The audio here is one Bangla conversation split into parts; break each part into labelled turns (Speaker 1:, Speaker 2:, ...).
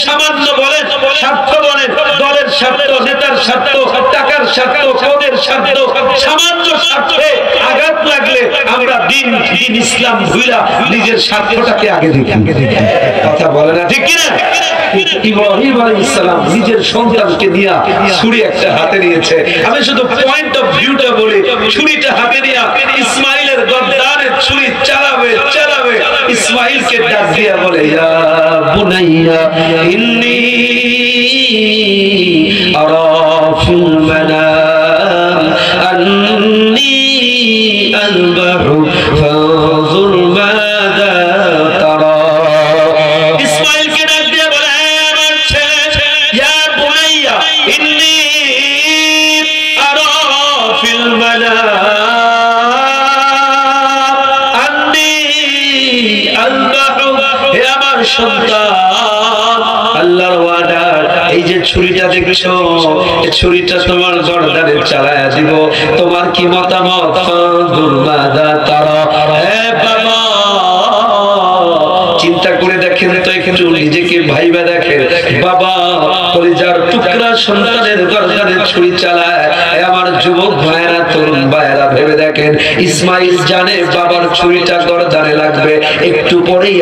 Speaker 1: সামান্য বলেন, স্বার্থ বলেন, দলের স্বার্থ, নেতার স্বার্থ, টাকার স্বার্থ, পদের স্বার্থ, সামান্য স্বার্থে আঘাত লাগলে আমরা দিন ইসলাম ভুইলা নিজের স্বার্থটাকে আগে দেখি। কথা বলে না ঠিক কিনা? ইব্রাহিম আলাইহিস সালাম নিজের সন্তানকে নিয়ে ছুরি একটা হাতে নিয়েছে। আমি শুধু পয়েন্ট অফ ভিউটা বলি, ছুরিটা হাতে নিয়ে ইসমাইলের গর্দানে ছুরি চালাবে। ইসমাইলকে ডাক দিয়া বলে, ইয়া বুনাইয়া ইন্নী আরা ফিল মানাম আন্নী আযবাহু ফানজুর মাযা তারা। ইসমাইলকে ডাক দিয়া বলে, আমার ছেলে, ইয়া বুনাইয়া ইন্নী আরা ফিল মানাম আল্লাহর ওয়াদা, এই যে ছুরিটা দেখছো, এই ছুরিটা তোমার গর্দানে চালায়া দিব। তোমার কি মতামত? বাবা চিন্তা করে দেখেন তো, একটু নিজেকে ভাইবা দেখেন। বাবা কলিজার টুকরা সন্তানের গর্দানে ছুরি চালায়। আমার যুবক ভাইয়েরা, তরুণ ভাইয়েরা ভেবে দেখেন, ইসমাইল জানে বাবার ছুরিটা গর্দানে লাগবে, একটু পরেই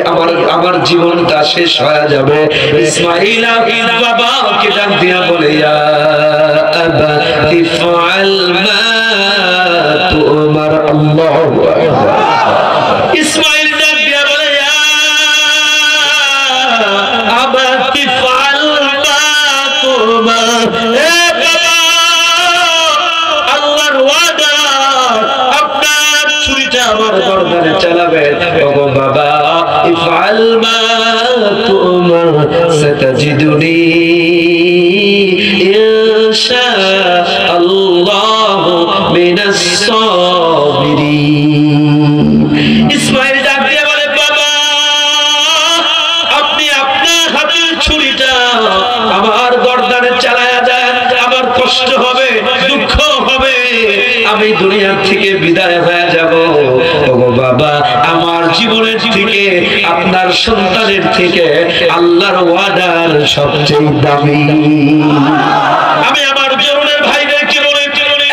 Speaker 1: আমার জীবনটা শেষ হয়ে যাবে। ইসমাইল বাবাকে ডাক দিয়া বলে, ইয়া আবাতি ফাআল মা তুমার। আল্লাহু আকবার। ইসমাইল ডাক দিয়া বলে, ইয়া আবাতি ফাআল মা তুমার। এ বাবা, আল্লাহর ওয়াদা, আপনার ছুরিটা আমার গর্দানে চালাবেন। ওগো বাবা, ইফআল মা তুমার সাতাজিদুনি ইনশাআল্লাহু মিনাস সাবিরিন। ইসমাইল ডাক দিয়ে বলে, বাবা আপনি আপনার হাতের ছুরিটা আমার গর্দানে চালায়া দেন, আমার কষ্ট হবে, দুঃখ হবে, আমি দুনিয়া থেকে বিদায় হয়ে যাব। ওগো বাবা, আমার জীবনের থেকে, আপনার সন্তানের থেকে আল্লাহর ওয়াদার সবচেয়ে দামি। আমি আমার জীবনের ভাইদেরকে বলি,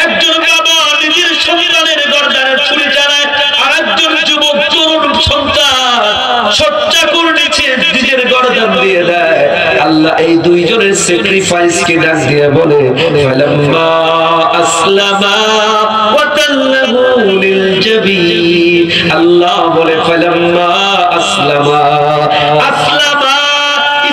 Speaker 1: একজন বাবা নিজের সন্তানের গর্দানে ছুরি চালায়, আর একজন যুবক তরুণ সন্তান সচ্চা করে নিচে নিজের গর্দান দিয়ে দেয়। আল্লাহ এই দুইজনের স্যাক্রিফাইস কে ডাক দিয়ে বলে, ফালাম্মা আসলামা ওয়া তাল্লাহু লিল জাবিন। আল্লাহ বলে, ফালাম্মা আসলামা। আসলামা,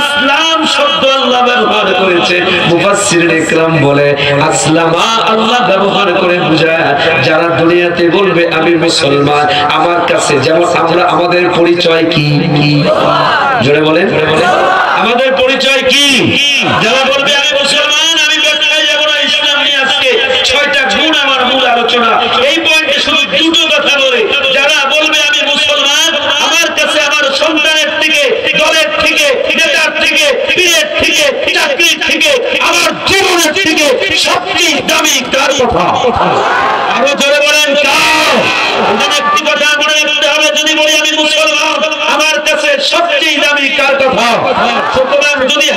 Speaker 1: ইসলাম শব্দ আল্লাহ ব্যবহার করেছে। মুফাসসিরিন ইকরাম বলে, আসলামা আল্লাহ ব্যবহার করে বোঝায় যারা দুনিয়াতে বলবে আমি মুসলমান, আমার কাছে যেমন আমরা, আমাদের পরিচয় কি? জোরে বলেন, আমাদের পরিচয় কি? যারা বলবে আমি মুসলমান, আমি ব্যবসায় যাব না, ইসলাম নিয়ে আজকে 6টা গুণ আমার মূল আলোচনা। এই পয়েন্টে শুধু দুটো কথা বলে, যারা বলবে আমি মুসলমান, আমার কাছে আমার সন্তানের থেকে, দলের থেকে, নেতার থেকে, পীরের থেকে, চাকরির থেকে, আমার জীবনের থেকে সবচেয়ে দামি কার কথা? আরো জোরে বলেন, কার? একটি কথা মনে রাখতে হবে, যদি বলি আমি মুসলমান, আমার কাছে সবচেয়ে দামি কার কথা? সুতরাং যদি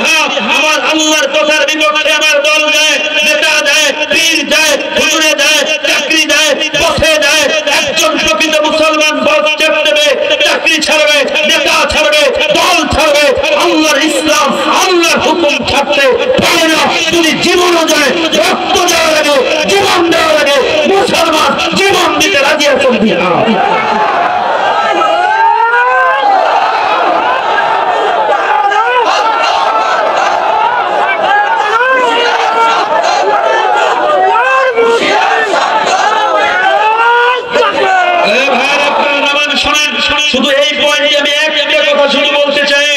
Speaker 1: আমার আল্লাহর কথার বিপক্ষে আমার দল যায়, নেতা যায়, পীর যায়, হুজুরে যায়, চাকরি যায়, পথে যায়, একজন প্রকৃত মুসলমান পথ ছেড়ে দেবে, চাকরি ছাড়বে, নেতা ছাড়বে, দল ছাড়বে, আল্লাহর ইসলাম, আল্লাহর হুকুম ছাড়তে পারে না। যদি জীবনও যায়, রক্ত দেওয়া লাগে, জীবন দেওয়া লাগে, মুসলমান জীবন দিতে রাজি আছেন কিনা? শুধু এই পয়েন্টে আমি একটা কথা শুধু বলতে চাই,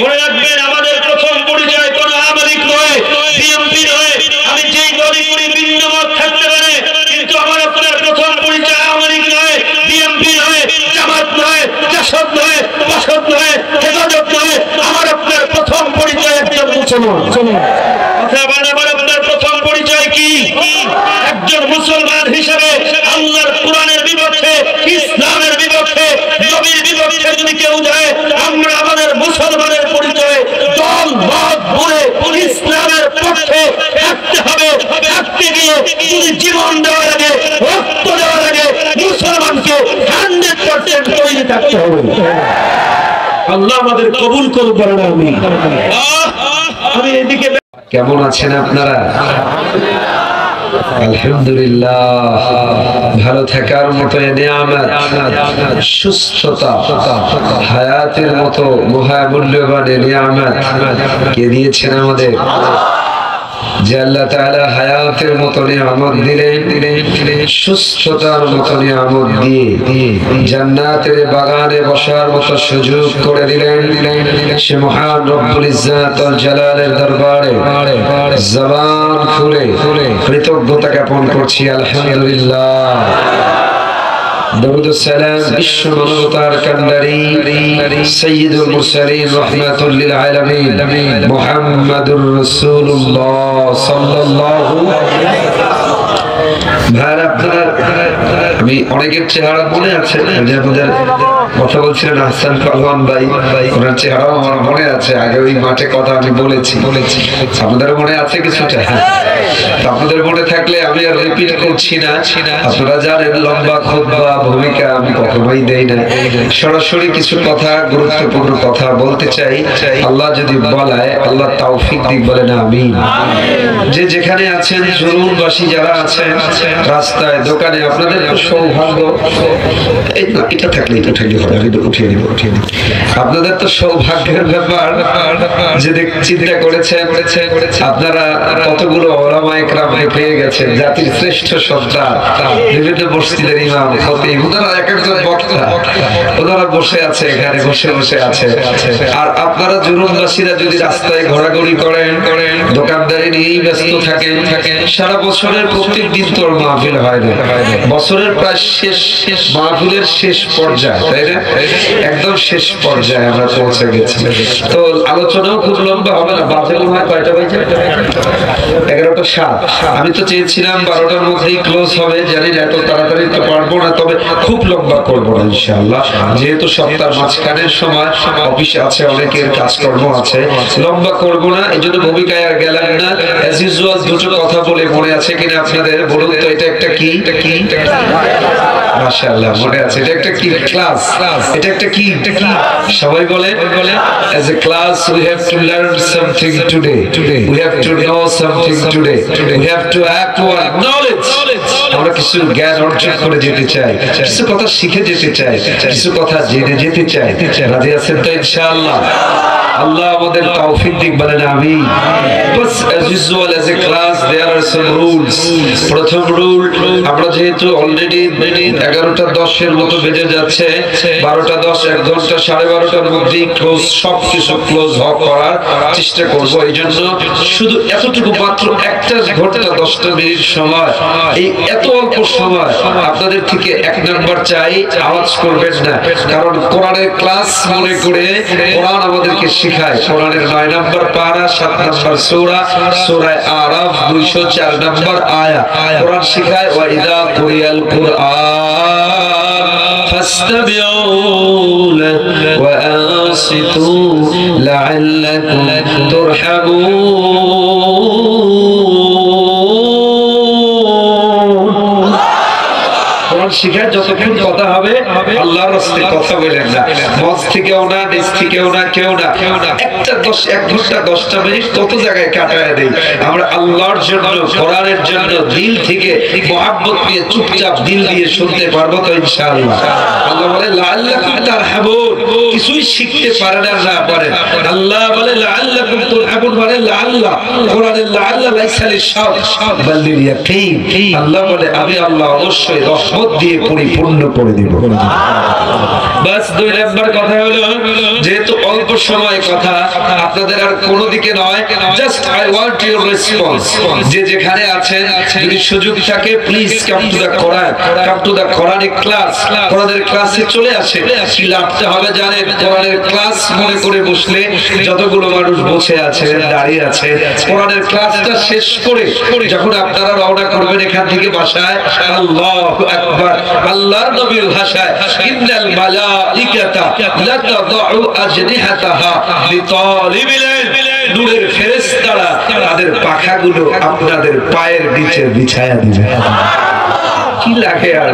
Speaker 1: মনে রাখবেন আমাদের প্রথম পরিচয় কোন আওয়ামী লীগ নয়, বিএনপি নয়। আমি যেই দলই করি ভিন্ন মত থাকতে পারে, কিন্তু আমার আপনার প্রথম পরিচয় আওয়ামী লীগ নয়, বিএনপি নয়, জামাত নয়, জাসদ নয়, বাসদ নয়, হেফাজত নয়। আমার আপনার প্রথম পরিচয় একজন মুসলমান। আমার আপনার প্রথম পরিচয় কি? একজন মুসলমান হিসেবে আল্লাহর কোরআনের বিপক্ষে, ইসলামের বিপক্ষে, নবীর বিপক্ষে যদি কেউ যায়, আমরা আমাদের মুসলমানের পরিচয় দল আল্লাহ আমাদের কবুল করুন, বলেন আমিন। আমি এদিকে কেমন আছেন আপনারা? আলহামদুলিল্লাহ। ভালো থাকার মতো নিয়ামত, সুস্থতা, হায়াতের মতো মহামূল্যবান নিয়ামত কে দিয়েছেন আমাদের? যে আল্লাহ তাআলা হায়াতের মতো নিয়ামত দিলেন, সুস্থতার মতো নিয়ামত দিয়ে জান্নাতের বাগানে বসার মতো সুযোগ করে দিলেন, সে মহান রব্বুল ইজ্জত ওয়াল জালালের দরবারে জবান খুলে কৃতজ্ঞতা জ্ঞাপন করছি আলহামদুলিল্লাহ। দরুদ ও সালাম বিশ্ব মানবতার কান্ডারি সাইয়্যিদুল মুরসালিন রাহমাতুল লিল আলামিন মুহাম্মাদুর রাসূলুল্লাহ সাল্লাল্লাহু ভাইরা, আপনারা আমি অনেকের চেহারা মনে আছে, যে আপনাদের কথা বলছিলেন হাসান পালোয়ান ভাই, ওনার চেহারাও আমার মনে আছে। আগে ওই মাঠে কথা আমি বলেছি, আপনাদের মনে আছে কিছুটা? আপনাদের মনে থাকলে আমি আর রিপিট করছি না। আপনারা জানেন লম্বা খুতবা ভূমিকা আমি কখনোই দেই না, সরাসরি কিছু কথা, গুরুত্বপূর্ণ কথা বলতে চাই। আল্লাহ যদি বলায়, আল্লাহ তৌফিক দিক, বলেন আমিন। যে যেখানে আছেন, জরুরবাসী যারা আছেন, রাস্তায়, দোকানে, আপনাদের সৌভাগ্য, এটা থাকলে এটা থাকলে হবে, আমি উঠিয়ে দিব। আপনাদের তো সৌভাগ্যের ব্যাপার যে চিন্তা করেছেন আপনারা কতগুলো ওলামায়ে কেরামকে পেয়ে গেছেন, জাতির শ্রেষ্ঠ সন্তান, বিভিন্ন মসজিদের ইমাম, খতিব, ওনারা এক একজন বক্তা, ওনারা বসে আছে এখানে, বসে আছে। আর আপনারা জরুরবাসীরা যদি রাস্তায় ঘোরাঘুরি করেন, দোকানদারি নিয়েই ব্যস্ত থাকেন, সারা বছরের প্রত্যেক দিন তোর মাহফিল হয় না, বছরের প্রায় শেষ মাহফিলের শেষ পর্যায়ে, তাই না? একদম শেষ পর্যায়ে আমরা পৌঁছে গেছি। তো আলোচনাও খুব লম্বা হবে না। বাজে মনে হয় কয়টা বাজে? 11:07। আমি তো চেয়েছিলাম 12টার মধ্যেই ক্লোজ হবে, জানি না এত তাড়াতাড়ি তো পারবো না, তবে খুব লম্বা করবো না ইনশাআল্লাহ, যেহেতু সপ্তাহের মাঝখানের সময় অফিসে আছে, অনেকের কাজকর্ম আছে, লম্বা করবো না, এই জন্য ভূমিকায় আর গেলাম না। অ্যাজ ইউজুয়াল দুটো কথা বলে, মনে আছে কিনা আপনাদের বলুন তো? এটা একটা কি? মাশাআল্লাহ, মনে আছে। এটা একটা কি ক্লাস? এটা একটা কি? সবাই বলে, as a class we have to learn something today, we have to know something today, we have to act our knowledge। আমরা কিছু জ্ঞান অর্জন করে যেতে চাই, কিছু কথা শিখে যেতে চাই, কিছু কথা জেনে যেতে চাই। রাজি আছেন তো ইনশাআল্লাহ? আল্লাহ আমাদের তৌফিক দিক, বলেন আমিন। বাস as usual as a class there are some rules। প্রথম রুল, আমরা যেহেতু অলরেডি 11:10 এর মতো বেজে যাচ্ছে, 12:10, 1 ঘন্টা, 12:30টার মধ্যেই ক্লোজ, সবকিছু ক্লোজ করার চেষ্টা করবো। এই জন্য শুধু এতটুকু মাত্র 1 ঘন্টা 10 মিনিট সময়, এই এত অল্প সময় আপনাদের থেকে 1 নাম্বার চাই, আওয়াজ করবেন না, কারণ কোরআনের ক্লাস মনে করে কোরআন আমাদেরকে শিখায়। কোরআনের 9 নাম্বার পারা, 7 নাম্বার সূরা, সূরা আরাফ 204 নাম্বার আয়াত, কোরআন শিখায় ওয়া ইযা কুরিয়াল কুরআন ফাসতামিউ লাহু ওয়া আনসিতু লাআল্লাকুম তুরহামুন। শিখায় যতক্ষণ কথা হবে আল্লাহর রাস্তায় কথা বলেন না, মঞ্চ থেকেও না, নিচ থেকেও না, কেউ না। 1 ঘন্টা 10টা মিনিট কত জায়গায় কাটায় দেই আমরা আল্লাহর জন্য, কোরআনের জন্য, দিল থেকে মহব্বত নিয়ে চুপচাপ দিল দিয়ে শুনতে পারবো তো ইনশাআল্লাহ? আল্লাহ বলে লাআল্লাকুম তুরহামুন, কিছুই শিখতে পারেন আর না পারেন। আল্লাহ বলে লাআল্লাকুম তুরহামুন, মানে লাআল্লাহ, কোরআনের লাআল্লাহ লাইসা লিশ-শারত বাল লিল-ইয়াকিন। আল্লাহ বলে আমি আল্লাহ অবশ্যই রহমত দিয়ে পরিপূর্ণ করে দিব। বাস 2 নাম্বার কথা হলো, যেহেতু অল্প সময় কথা, আপনাদের আর কোনো দিকে নয়, just I want your response. যে যেখানে আছেন, যদি সুযোগ থাকে please come to the Quran, come to the Quranic class. কোরআনের ক্লাসে চলে আসে। কি লাভটা হবে জানেন? কোরআনের ক্লাস মনে করে বসলে, যতগুলো মানুষ বসে আছে, দাঁড়িয়ে আছে, কোরআনের ক্লাসটা শেষ করে যখন আপনারা রওনা করবেন এখান থেকে বাসায়, আল্লাহু আকবার, আল্লাহর নবীর ভাষায়, ইন্নাল মালাইকাতা লাতাদউ আজনিহাতাহা লিতালিবিল ইলম, নূরের ফেরেশতারা তাদের পাখাগুলো আপনাদের পায়ের নিচে বিছায়া দিবে। কি লাগে আর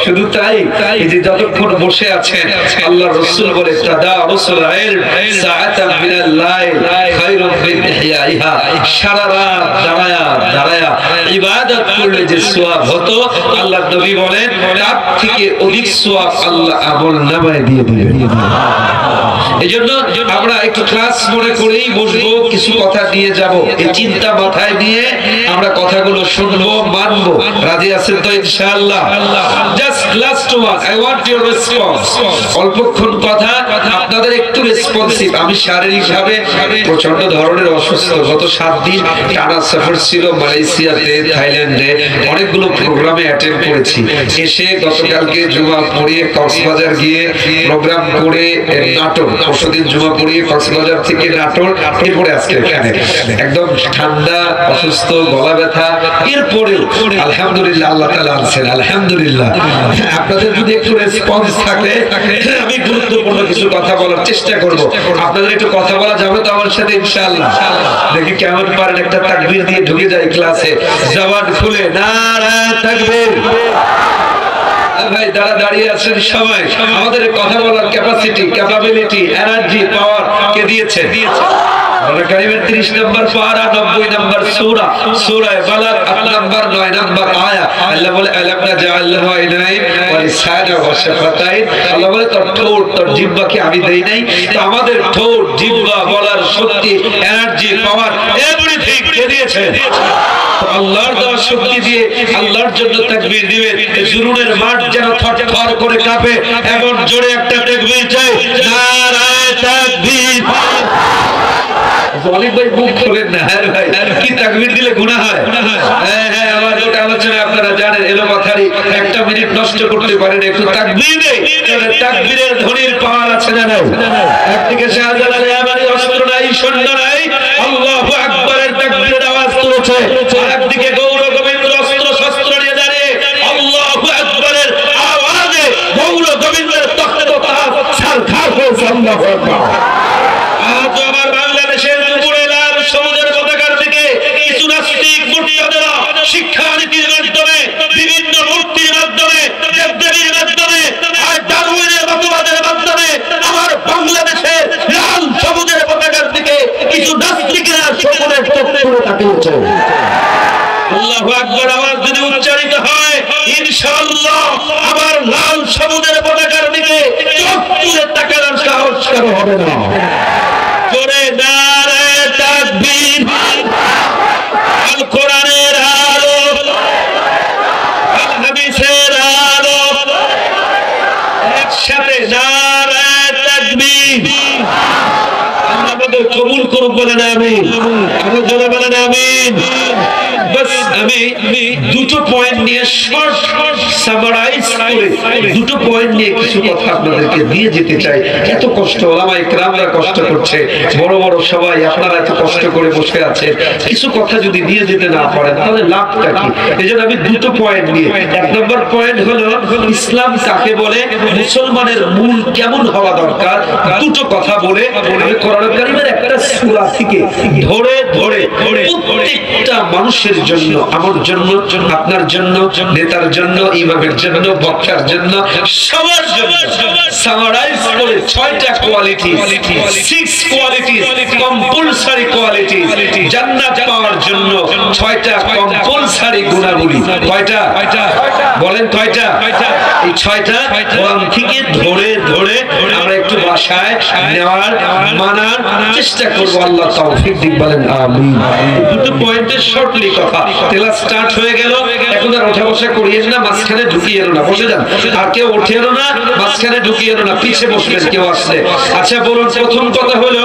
Speaker 1: শুধু তাই এই যে যতক্ষণ বসে আছেন আল্লাহ রাসূল বলে তাদারুসুল ইলম সাআতাম মিনাল লাইল খায়রুম মিন ইহইয়াহা, সারা রাত দাঁড়ায়া ইবাদত করলে যে সওয়াব হতো আল্লাহ নবী বলেন তার থেকে অধিক সওয়াব আল্লাহ আমলনামায় দিয়ে দিবেন। এজন্য আমরা একটু ক্লাস মনে করেই বসবো, কিছু কথা দিয়ে যাব, এই চিন্তা মাথায় নিয়ে আমরা কথাগুলো শুনবো, মানবো। রাজি আছেন তো ইনশাআল্লাহ? Just last one, I want your response. অল্পক্ষণ কথা, আপনাদের একটু রেসপন্সিভ। আমি শারীরিকভাবে প্রচন্ড ধরনের অসুস্থ। গত 7 দিন টানা সফর ছিল মালয়েশিয়াতে, থাইল্যান্ডে, অনেকগুলো প্রোগ্রামে অ্যাটেন্ড করেছি। এসে গতকালকে জুমা পড়িয়ে কক্সবাজার গিয়ে প্রোগ্রাম করে নাটোর, পরশুদিন জুমা পড়িয়ে কক্সবাজার থেকে নাটোর, এরপরে আজকে এখানে একদম ঠান্ডা, অসুস্থ, গলা ব্যথা। এরপরেও আলহামদুলিল্লাহ আল্লাহ তাআলা আছেন, আলহামদুলিল্লাহ। আপনাদের যদি একটু রেসপন্স থাকে আমি গুরুত্বপূর্ণ কিছু কথা বলার চেষ্টা করব। আপনাদের একটু কথা বলা যাবে তো আমার সাথে ইনশাআল্লাহ? দেখি কেমন পারেন। একটা তাকবীর দিয়ে ঢুকে যাই ক্লাসে, জবান খুলে নারা তাকবীর। ভাই যারা দাঁড়িয়ে আছেন সবাই, আমাদের কথা বলার ক্যাপাসিটি, ক্যাপাবিলিটি, এনার্জি, পাওয়ার কে দিয়েছে? কোরআন কারীমের 30 নম্বর পারা, 90 নম্বর সূরা, সূরা বালাগ 8 নম্বর 9 নম্বর আয়াত। আল্লাহ বলে আলাম নাজআল লাহু আইনাইন ওয়া লিসানা ওয়া শাফাতাইন। আল্লাহ বলে তোর ঠোঁট, তোর জিহ্বাকে আমি দেই নাই? তো আমাদের ঠোঁট, জিহ্বা, বলার শক্তি, এনার্জি, পাওয়ার, এভরিথিং কে দিয়েছে? আল্লাহর দেওয়া শক্তি দিয়ে আল্লাহর জন্য তাকবীর দিবেন। জুরুনের মাঠ যেন থরথর করে কাঁপে, এমন জোরে একটা তাকবীর চাই, নারায়ে তাকবীর। অনেক ভাই মুখ খোলেন না। হ্যাঁ ভাই, কি তাকবীর দিলে গুনাহ হয়? হ্যাঁ হ্যাঁ, আমার ওটা আলোচনা আপনারা জানেন, এলো মাথারি 1 মিনিট নষ্ট করতে পারেন। একটু তাকবীর দেই, তাকবীরের ধ্বনির পাওয়ার আছে না নাই? একদিকে শাহজালাল ইয়ামানি অস্ত্র নাই, সৈন্য নাই, আল্লাহু আকবারের তাকবীরের আওয়াজ তুলেছে। আরেকদিকে গৌর গোবিন্দ অস্ত্র শস্ত্র নিয়ে দাঁড়িয়ে আল্লাহু আকবারের আওয়াজে গৌর গোবিন্দের তখ্ত তাজ ছারখার হয়েছে। আল্লাহু আকবার। আজ আমার বাংলাদেশের দুপুরে লাল সবুজের পতাকার দিকে কিছু নাস্তিক মুরতাদেরা শিক্ষানীতির মাধ্যমে, বিভিন্ন মূর্তির মাধ্যমে, দেবদেবীর মাধ্যমে, আর ডারউইনের মতবাদের মাধ্যমে আমার বাংলাদেশের লাল সবুজের পতাকার দিকে কিছু নাস্তিকরা সকলের চোখ করে তাকিয়েছে। আল্লাহু আকবার আওয়াজ যদি উচ্চারিত হয়, ইনশাআল্লাহ আমার লাল সবুজের পতাকার দিকে চোখ তুলে তাকানোর সাহস কারো হবে না। জোরে নারায়ে তাকবীর। আল কোরআনের আলো, আল হাদিসের আলো, একসাথে নারায়ে তাকবীর। আল্লাহ আমাদের কবুল করুক, বলেন আমিন। আরো জোরে বলেন আমিন। বাস আমি দুটো পয়েন্ট নিয়ে শর্ট সামারাইজ করে দুটো পয়েন্ট নিয়ে কিছু কথা আপনাদেরকে দিয়ে যেতে চাই। এত কষ্ট ওলামায়ে কেরামরা কষ্ট করছে, বড় বড় সবাই আপনারা এত কষ্ট করে বসে আছেন, কিছু কথা যদি দিয়ে যেতে না পারেন তাহলে লাভটা কি? এজন্য আমি দুটো পয়েন্ট নিয়ে, 1 নম্বর পয়েন্ট হলো ইসলাম কাকে বলে, মুসলমানের মূল কেমন হওয়া দরকার, দুটো কথা বলে আমি কোরআন কারীমের একটা সূরা থেকে ধরে ধরে প্রত্যেকটা মানুষের জন্য, আমার জন্য, আপনার জন্য, নেতার জন্য, ইমামের জন্য, বক্তার জন্য, সবার জন্য সামারাইজ করে 6টা কোয়ালিটি, 6 কোয়ালিটি, কম্পালসরি কোয়ালিটি, জান্নাত পাওয়ার জন্য 6টা কম্পালসরি গুণাবলী। কয়টা বলেন? কয়টা? এই 6টা কোরআন থেকে ধরে ধরে আমরা একটু বাসায় নেওয়ার, মানার চেষ্টা করব। আল্লাহ তৌফিক দিক, বলেন আমিন। দুটো পয়েন্টের শর্টলি কথা, তেলা স্টার্ট হয়ে গেল। এখন আর ওঠা বসা করিয়েন না, মাঝখানে ঢুকিয়ে এলো না, বসে যান। আর কেউ ওঠে এলো না, মাঝখানে ঢুকিয়ে এলো না, পিছে বসবেন কেউ আসলে। আচ্ছা বলুন, প্রথম কথা হলো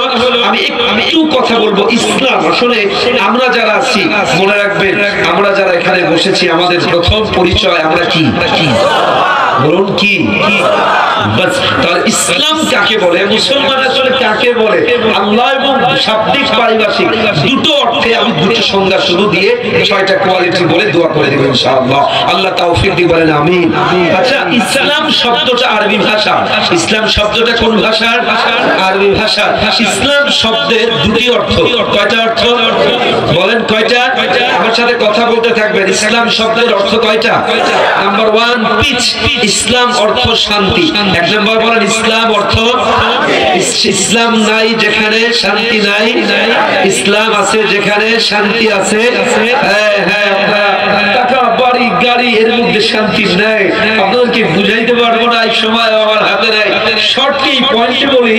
Speaker 1: আমি একটু কথা বলবো। ইসলাম আসলে আমরা যারা আছি মনে রাখবেন, আমরা যারা এখানে বসেছি আমাদের প্রথম পরিচয় আমরা কি বলুন? কি? বাস। তাহলে ইসলাম কাকে বলে, মুসলমান আসলে কাকে বলে, আল্লাহ এবং শাব্দিক পারিভাষিক দুটো অর্থে আমি দুটো সংজ্ঞা শুরু দিয়ে 6টা কোয়ালিটি বলে দোয়া করে দেব ইনশাআল্লাহ। আল্লাহ তৌফিক দিক, বলেন আমিন। আচ্ছা, ইসলাম শব্দটা আরবি ভাষা। ইসলাম শব্দটা কোন ভাষার? আরবি ভাষা। ইসলাম শব্দের দুটি অর্থ। কয়টা অর্থ বলেন? কয়টা? আমার আমার সাথে কথা বলতে থাকবেন। ইসলাম শব্দের অর্থ কয়টা? নাম্বার 1 পিচ, ইসলাম অর্থ শান্তি। এক নাম্বার বলেন ইসলাম অর্থ, ইসলাম নাই যেখানে শান্তি নাই, ইসলাম আছে যেখানে শান্তি আছে। হ্যাঁ হ্যাঁ, টাকা বাড়ি গাড়ি এর মধ্যে শান্তি নাই। আপনাদেরকে বুঝাইতে পারবো না, এই সময় আমার হাতে নাই। শর্টলি পয়েন্টে বলি,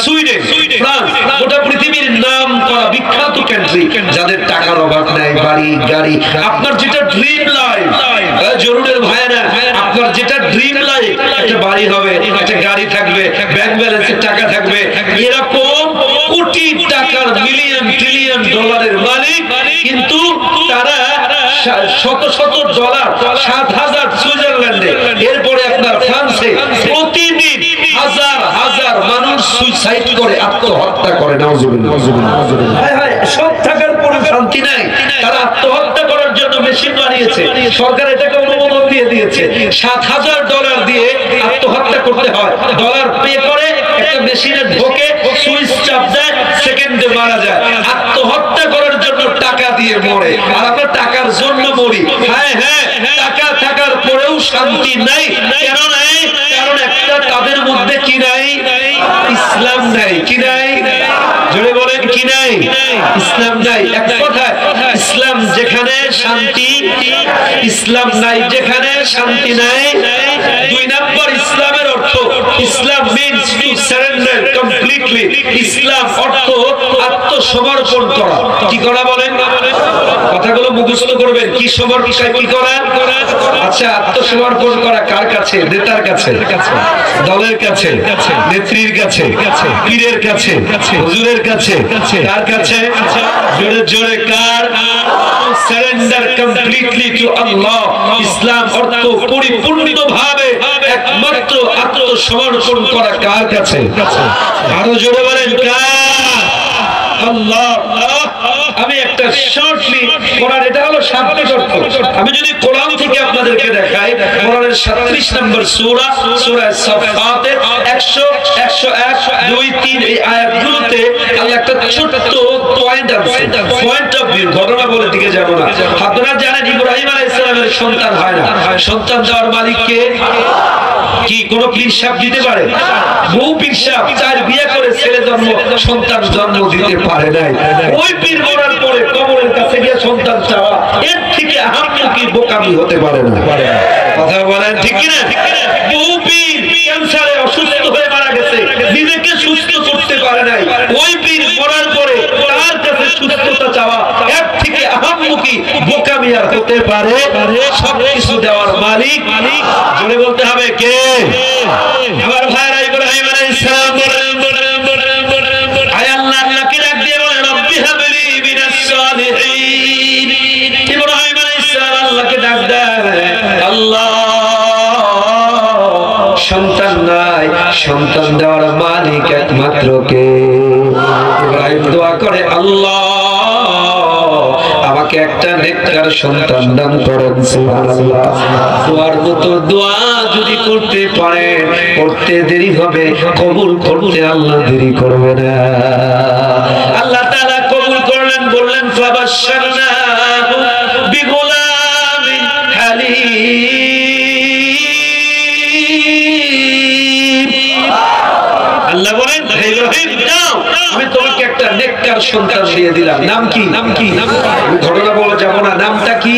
Speaker 1: সুইডেন, ফ্রান্স, গোটা পৃথিবীর নাম করা বিখ্যাত কান্ট্রি, যাদের টাকার অভাব নাই, বাড়ি গাড়ি। আপনার যেটা ড্রিম লাইফ, জরুরের ভাইরা, আপনার যেটা ড্রিম লাইফ, একটা বাড়ি হবে, একটা গাড়ি থাকবে, ব্যাংক ব্যালেন্সে টাকা থাকবে, এরকম কোটি টাকার মিলিয়ন ট্রিলিয়ন ডলারের মালিক, কিন্তু তারা শত শত ডলার, 7,000 সুইজারল্যান্ডে, এরপরে আপনার ফ্রান্সে প্রতিদিন হাজার হাজার মানুষ সুইসাইড করে, আত্মহত্যা করে। নাউজুবিল্লাহ। সব থাকার পরে শান্তি নাই, তারা আত্মহত্যা করার জন্য মেশিন বানিয়েছে, সরকার এটাকে অনুমোদন দিয়ে দিয়েছে। $7,000 দিয়ে আত্মহত্যা করতে হয়, ডলার পে করে একটা মেশিনে ঢোকে, সুইচ চাপ দেয়, সেকেন্ডে মারা যায়। আত্মহত্যা করার জন্য টাকা দিয়ে মরে, আর আমরা টাকার জন্য মরি। হ্যাঁ হ্যাঁ, টাকা থাকার পরেও শান্তি নাই। কেন নাই? কারণ একটা তাদের মধ্যে কি নাই? ইসলাম নাই। কি নাই? জোরে বলেন কি নাই? ইসলাম নাই। এক কথায় ইসলাম যেখানে শান্তি, ইসলাম নাই যেখানে শান্তি নাই। 2 নাম্বার ইসলামের অর্থ, ইসলাম মিন্স টু সারেন্ডার কমপ্লিটলি। ইসলাম অর্থ আত্মসমর্পণ করা। কি করা বলেন? কথাগুলো মুখস্থ করবেন। কি সমর্পণ, কি করা? আচ্ছা, আত্মসমর্পণ করা কার কাছে? নেতার কাছে, দলের কাছে, নেত্রীর কাছে, পীরের কাছে, হুজুরের কাছে, কার কাছে? জোরে জোরে কার? সারেন্ডার কমপ্লিটলি টু আল্লাহ। ইসলাম অর্থ পরিপূর্ণভাবে একমাত্র আত্মসমর্পণ করা কার কাছে? আরো জোরে বলেন কার? আল্লাহ। আমি একটা শর্টলি কোরআন, এটা হলো শাব্দিক অর্থ। আমি যদি কোরআন থেকে আপনাদেরকে দেখাই, কোরআনের 37 নম্বর সূরা, সূরা সাফফাতের 100, 101, 2, 3 এই আয়াতগুলোতে আল্লাহ একটা ছোট্ট পয়েন্ট আছে, পয়েন্ট অফ ভিউ। ঘটনা বলে দিকে যাব না। আপনারা জানেন ইব্রাহিম আলাইহিস সালামের সন্তান হয় না। সন্তান দেওয়ার মালিক কে? কি কোন পীর সাহেব দিতে পারে? বহু পীর সাহেব 4 বিয়ে করে ছেলে জন্ম, সন্তান জন্ম দিতে পারে নাই। ওই পীর মরার পরে কবরের কাছে গিয়ে সন্তান চাওয়া, এর থেকে আহামকি বোকামি হতে পারে না। কথা বলেন ঠিক কি না? বহু পীর ক্যান্সারে অসুস্থ হয়ে মারা গেছে, নিজেকে সুস্থ করতে পারে নাই। ওই পীর মরার পরে তার কাছে সুস্থতা চাওয়া, এর থেকে আহামকি বোকামি আর হতে পারে? সবকিছু দেওয়ার মালিক, জোরে বলতে হবে কে? আমার ভাইরা, ইব্রাহিম আলাইহিস সালাম আয় আল্লাহকে ডাক দিয়ে বলেন, রব্বি হাবলি মিনাস সালিহিন। ইব্রাহিম আলাইহিস সালাম আল্লাহকে ডাক দেয়, আল্লাহ সন্তান নাই, সন্তান দেওয়ার মালিক একমাত্র কে? ইব্রাহিম দোয়া করে, আল্লাহ আমাকে একটা নেককার সন্তান দান করেন। সুবহানাল্লাহ। দোয়ার মতো দোয়া যদি করতে পারেন, করতে দেরি হবে, কবুল করতে আল্লাহ দেরি করবে না। আল্লাহ তাআলা কবুল করলেন, বললেন ফাবাশশারনাহু বিগুলামিন হালিম। আল্লাহ বলেন, হে ইব্রাহিম যাও, আমি তোমাকে একটা নেককার সন্তান দিয়ে দিলাম। নাম কি? নাম কি? ঘটনা বলে যাব না। নামটা কি?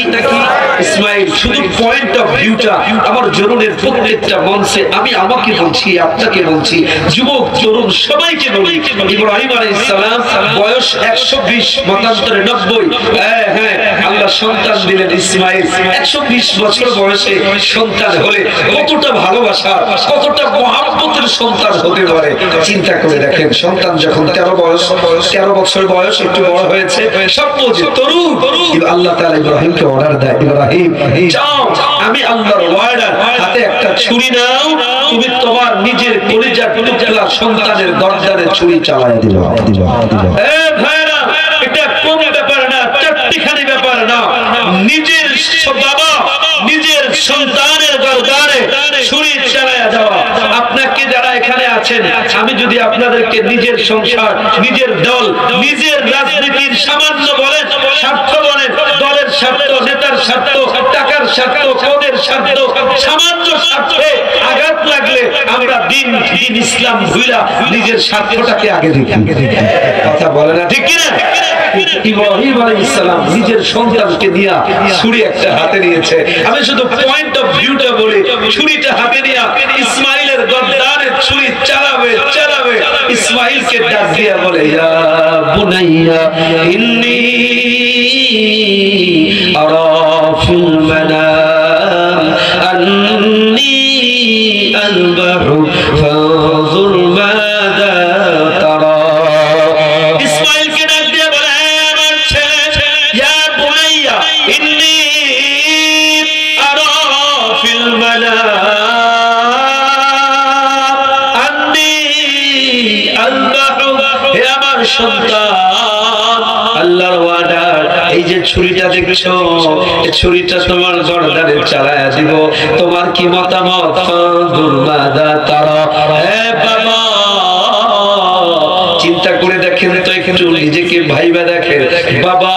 Speaker 1: ইসমাইল। শুধু পয়েন্ট অফ ভিউটা আমার জরুরের প্রত্যেকটা মঞ্চে আমি আমাকে বলছি, আপনাকে বলছি, যুবক তরুণ সবাইকে বলি, ইব্রাহিম আলাইহিস সালাম বয়স 120, মতান্তরে 90। হ্যাঁ হ্যাঁ, আল্লাহ সন্তান দিলেন ইসমাইল। 120 বছর বয়সে সন্তান হলে কতটা ভালোবাসা, কতটা মহব্বতের সন্তান হতে পারে চিন্তা করে দেখেন। সন্তান যখন 13 বছর বয়স, একটু বড় হয়েছে, সব বুঝে তরুণ, আল্লাহ তাআলা ইব্রাহিমকে অর্ডার দেয়, ইব্রাহিম যাও, আমি আল্লাহর ওয়ার্ডার, হাতে একটা ছুরি নাও, তুমি তোমার নিজের কলিজার টুকরা সন্তানের গর্দানে ছুরি চালায় দিবা। এ ভাইরা, এটা কম ব্যাপার না, চারটিখানি ব্যাপার না। নিজের বাবা নিজের সন্তানের গর্দানে ছুরি চালায় দেওয়া। আপনাকে যারা এখানে আছেন, আমি যদি আপনাদেরকে নিজের সংসার, নিজের দল, নিজের রাজনীতির সামান্য বলেন, স্বার্থ বলেন, স্বার্থ, পদের স্বার্থ, সামান্য স্বার্থে আঘাত লাগলে আমরা দিন ইসলাম ভুইলা নিজের স্বার্থটাকে আগে দেখি। কথা বলে না ঠিক কিনা? ইব্রাহিম আলাইহিস সালাম নিজের সন্তানকে নিয়ে ছুরি একটা হাতে নিয়েছে। আমি শুধু পয়েন্ট অফ ভিউটা বলি, ছুরিটা হাতে নিয়ে ইসমাইলের গর্দানে ছুরি চালাবে। ইসমাইলকে ডাক দিয়া বলে, ইয়া বুনাইয়া ইন্নী আরা ফিল মানাম আন্নী আযবাহু ফানজুর মাযা তারা। ইসমাইলকে ডাক দিয়া বলে, আমার ছেলে, ইয়া বুনাইয়া ইন্নী আরা ফিল মানাম আন্নী আযবাহু, হে আমার সন্তান, আল্লাহর ওয়াদা, এই যে ছুরিটা দেখছো, এই ছুরিটা তোমার গর্দানে চালায়া দিব। তোমার কি মতামত? ফানজুর মাযা তারা। হে বাবা, চিন্তা করে দেখেন তো, একটু নিজেকে ভাইবা দেখেন। বাবা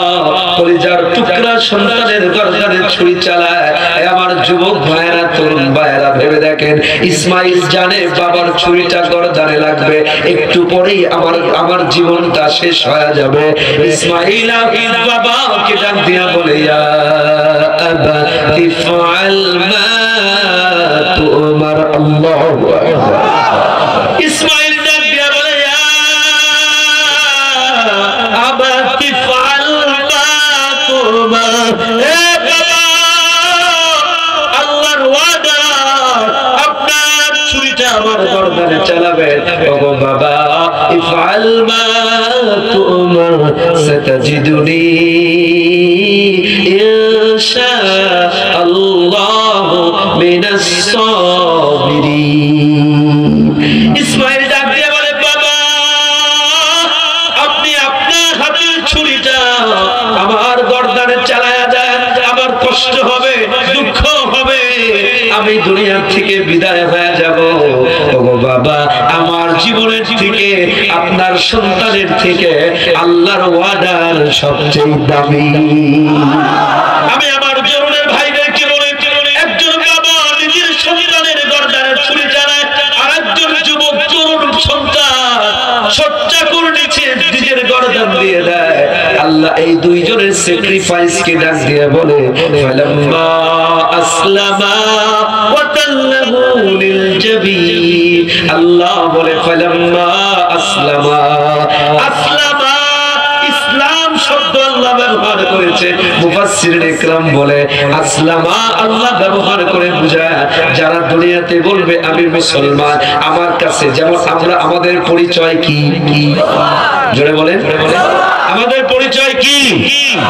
Speaker 1: কলিজার টুকরা সন্তানের গর্দানে ছুরি চালায়। আমার যুবক ভাইয়েরা, তরুণ ভাইয়েরা, ভেবে দেখেন, ইসমাইল জানে বাবার ছুরিটা গর্দানে লাগবে, একটু পরেই আমার জীবনটা শেষ হয়ে যাবে। ইসমাইল বাবাকে ডাক দিয়া বলে, ইয়া আবা ইফআল মা তুমার। আল্লাহু আকবার। ইসমাইল ডাক দিয়া বলে, ইয়া আবা ইফআল মা তুমার। হে বাবা, আল্লাহর ওয়াদা, আপনার ছুরিটা আমার গর্দানে চালাবেন। ওগো বাবা, ইফআল মা তুমার সাতাজিদুনি ইনশাআল্লাহু মিনাস সাবিরিন। ইসমাইল ডাক দিয়ে বলে, বাবা আপনি আপনার হাতের ছুরিটা আমার গর্দানে চালায়া দেন, আমার কষ্ট হবে, দুঃখ হবে, আমি দুনিয়া থেকে বিদায় হয়ে যাব। ওগো বাবা, আমার জীবনের থেকে, আপনার সন্তানের থেকে আল্লাহর ওয়াদার সবচেয়ে দামি। আমি আমার জীবনের ভাইদেরকে বলি, একজন বাবা নিজের সন্তানের গর্দানে ছুরি চালায়, আর একজন যুবক তরুণ সন্তান সচ্চা করে নিচে নিজের গর্দান দিয়ে দেয়। আল্লাহ এই দুইজনের স্যাক্রিফাইসকে ডাক দিয়ে বলে, ফালাম্মা আসলামা ওয়া তাল্লাহু লিল জাবিন। আল্লাহ বলে, ফালাম্মা আসলামা। আসলামা, ইসলাম শব্দ আল্লাহ ব্যবহার করেছে। মুফাসসিরিন ইকরাম বলে, আসলামা আল্লাহ ব্যবহার করে বোঝায় যারা দুনিয়াতে বলবে আমি মুসলমান, আমার কাছে যেমন আমরা, আমাদের পরিচয় কি? জোরে বলেন, আমাদের পরিচয় কি?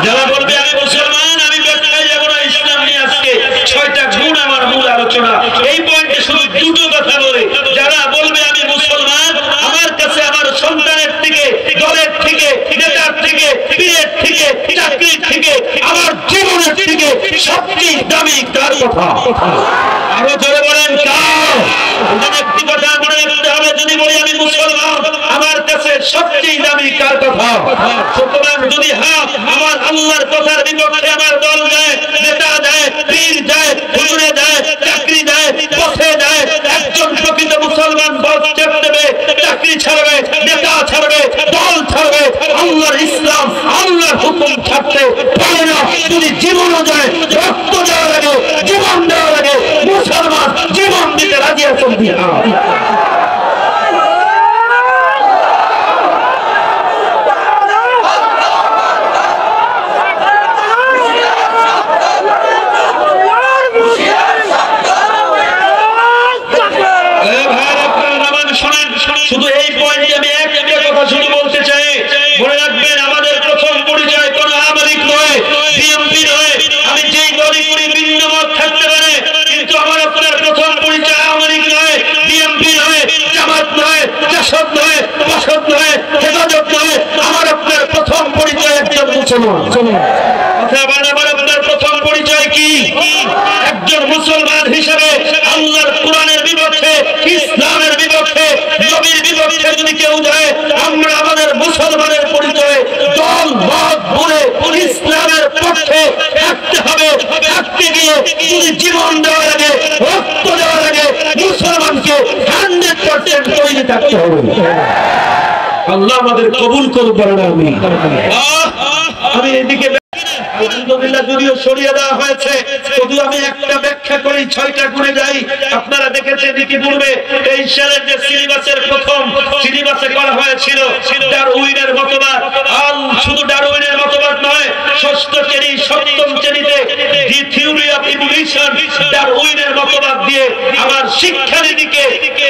Speaker 1: যারা বলবে আমি মুসলমান, আমি ব্যবসায় যাব না, ইসলাম নিয়ে আজকে 6টা গুণ আমার মূল আলোচনা। এই পয়েন্টে শুধু দুটো কথা বলে, যারা বলবে আমি মুসলমান, আমার কাছে আমার সন্তানের থেকে, দলের থেকে, নেতার থেকে, পীরের থেকে, চাকরির থেকে, আমার জীবনের থেকে সবচেয়ে দামি কার কথা? আরো জোরে বলেন, কার? একটি কথা মনে রাখতে হবে, যদি বলি আমি মুসলমান, আমার কাছে সবচেয়ে দামি কার কথা? সুতরাং যদি আমার আল্লাহর কথার বিপক্ষে আমার দল দেয়, নেতা দেয়, পীর দেয়, হুজুরে দেয়, চাকরি দেয়, পথে দেয়, একজন প্রকৃত মুসলমান বল চেপে দেবে, চাকরি ছাড়বে, নেতা ছাড়বে, দল ছাড়বে, আল্লাহর ইসলাম, আল্লাহর হুকুম ছাড়তে পারে না। যদি জীবনও যায়, রক্ত দেওয়া লাগে, জীবন দেওয়া লাগে, মুসলমান জীবন দিতে রাজি আছেন কিনা? শুধু এই পয়েন্টে আমি একটা কথা শুধু বলতে চাই, মনে রাখবেন আমাদের প্রথম পরিচয় কোন আওয়ামী লীগ নয়, বিএনপি নয়। আমি যেই দলই করি ভিন্ন মত থাকতে পারে, কিন্তু আমার আপনার প্রথম পরিচয় আওয়ামী লীগ নয়, বিএনপি নয়, জামাত নয়, জাসদ নয়, বাসদ নয়, হেফাজত নয়। আমার আপনার প্রথম পরিচয় একজন মুসলমান। আমার আপনার প্রথম পরিচয় কি? একজন মুসলমান হিসেবে আল্লাহর কোরআনের বিপক্ষে, ইসলামের বিপক্ষে, নবীর বিপক্ষে যদি কেউ যায়, আমরা আমাদের মুসলমানের পরিচয় দল মত বলে ইসলামের পক্ষে থাকতে হবে। করতে গিয়ে যদি জীবন দেওয়ার আগে, রক্ত দেওয়ার আগে মুসলমানকে 100% তৈরি থাকতে হবে। আল্লাহ আমাদের কবুল করুক, বলেন আমিন। আমি এদিকে আলহামদুলিল্লাহ যদিও সরিয়ে দেওয়া হয়েছে, যদিও আমি একটা ব্যাখ্যা করি 6টা গুণে যাই। আপনারা দেখেছেন ইতিপূর্বে এই সালের যে সিলেবাসের প্রথম সিলেবাসে করা হয়েছিল ডারউইনের মতবাদ। আর শুধু ডারউইনের মতবাদ নয়, 6ষ্ঠ শ্রেণী 7ম শ্রেণীতে দি থিওরি অফ ইভলিউশন ডারউইনের মতবাদ দিয়ে আমার শিক্ষানীতিকে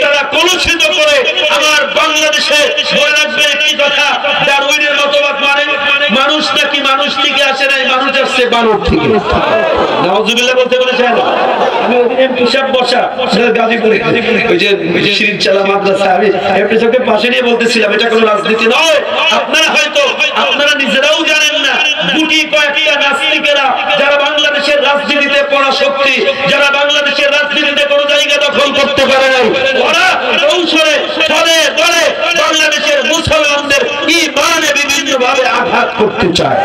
Speaker 1: তারা কলুষিত করে আমার বাংলাদেশে বলে রাখবে একটি কথা, ডারউইনের মতবাদ মানে মানুষ নাকি মানুষ থেকে আসে নাই, মানুষ আসছে বানর থেকে। নাউজুবিল্লাহ বলতে বলেছেন। আমি ওদিন এমপি সাহেব বসা গাজীপুরে ওই যে শিরিন চালা মাদ্রাসা, আমি এমপি সাহেবকে পাশে নিয়ে বলতেছিলাম এটা কোনো রাজনীতি নয়। আপনারা হয়তো আপনারা নিজেরাও জানেন না, গুটি কয়েকটা নাস্তিকেরা যারা বাংলাদেশের রাজনীতিতে পড়া শক্তি, যারা বাংলাদেশের রাজনীতিতে কোনো জায়গা দখল করতে পারে নাই, ওরা কৌশলে ফলে ফলে বাংলাদেশের মুসলমানদের ঈমানে বিভিন্ন ভাবে আঘাত করতে চায়।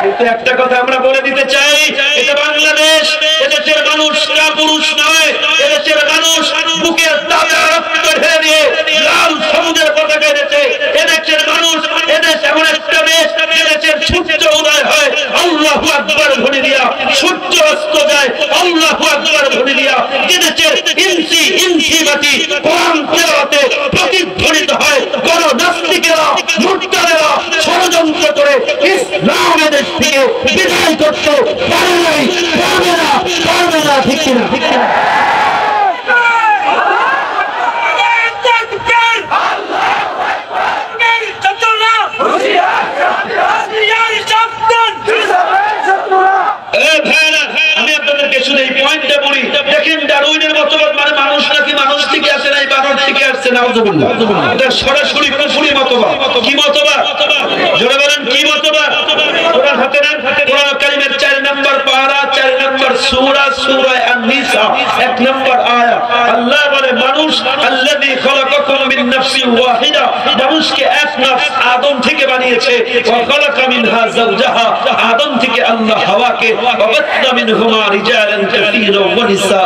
Speaker 1: কিন্তু একটা কথা আমরা বলে দিতে চাই, এটা বাংলাদেশ, এদেশের মানুষ কাপুরুষ নয়, এদেশের মানুষ বুকের তাজা রক্ত ঢেলে দিয়ে লাল সমুদ্রের পতাকা এনেছে। এদেশের মানুষ, এদেশ এমন একটা দেশ এদেশের সূর্য উদয় হয় আল্লাহু আকবার ধ্বনি দিয়া, সূর্য অস্ত যায় আল্লাহু আকবার ধ্বনি দিয়া, এদেশের ইঞ্চি ইঞ্চি মাটি কোরআন তেলাওয়াতে প্রতিধ্বনিত হয়। কোন নাস্তিকেরা মুরতাদেরা ষড়যন্ত্র করে ইসলাম এদেশ থেকে বিদায় করতে পারে নাই, পারবে না, পারবে না, ঠিক কিনা? আমি আপনাদেরকে শুধু এই পয়েন্টটা বলি, দেখেন ডারউইনের মতবাদ মানে মানুষ নাকি মানুষ থেকে আসে নাই, বানর থেকে আসছে। নাউজুবিল্লাহ, এটা সরাসরি কুফরি মতবাদ। কি মতবাদ? জোরে বলেন কি মতবাদ? কোরআন হাতে নেন, কোরআন কারীমের 4 নম্বর পারা 4 নম্বর সূরা, সূরা আন-নিসা 1 নম্বর আয়াত। আল্লাহ বলে মানুষ আল্লাযী খলাকাকুম মিন নাফসিন ওয়াহিদা, মানুষকে এক নফস আদম থেকে বানিয়েছে। ওয়া খলাকা মিনহা যাওজাহা, আদম থেকে আল্লাহ হাওয়াকে, ওয়াবাত্তা মিনহুমা রিজালান কাসীরা ওয়া নিসা,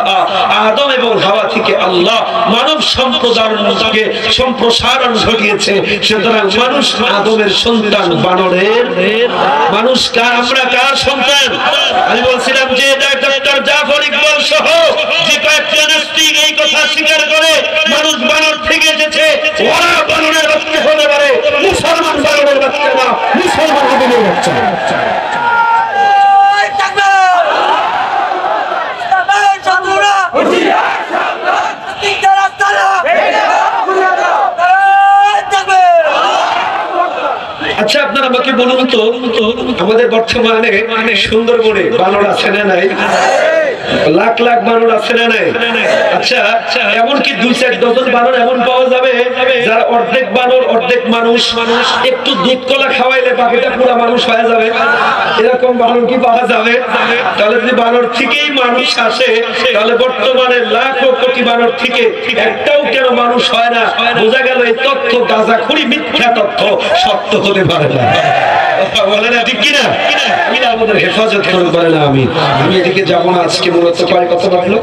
Speaker 1: আদম এবং হাওয়া থেকে আল্লাহ মানব সম্প্রদায়কে সম্প্রসারণ ঘটিয়েছে। সুতরাং মানুষ আদমের সন্তান, বানরের মানুষ কার? আমরা কার সন্তান? আমি বলছিলাম যে ডক্টর জাফর ইকবাল সহ যে কয়েকটা নাস্তিক এই কথা স্বীকার করে মানুষ বানর থেকে এসেছে, ওরা বানরের বাচ্চা হতে পারে, মুসলমান বানরের বাচ্চা না, মুসলমান আদমের বাচ্চা। আচ্ছা আপনারা আমাকে বলুন তো, আমাদের বর্তমানে সুন্দরবনে বানর আছে না নাই? লাখ লাখ বানর আছে না নাই? আচ্ছা এমনকি 2-4 ডজন বানর এমন পাওয়া যাবে যারা অর্ধেক বানর অর্ধেক মানুষ। একটু দুধ কলা খাওয়াইলে বাকিটা পুরো মানুষ হয়ে যাবে, এরকম বানর কি পাওয়া যাবে? তাহলে যদি বানর থেকেই মানুষ আসে, তাহলে বর্তমানে লাখ কোটি বানর থেকে একটাও কেন মানুষ হয় না? বোঝা গেল এই তথ্য গাঁজাখুরি মিথ্যা তথ্য, সত্য হতে পারে না। বলে না, ঠিক কিনা? আমাদের হেফাজত করুন, বলে না আমি এদিকে যাবো না। আজকে মূলত কয় কথা ভাবলো?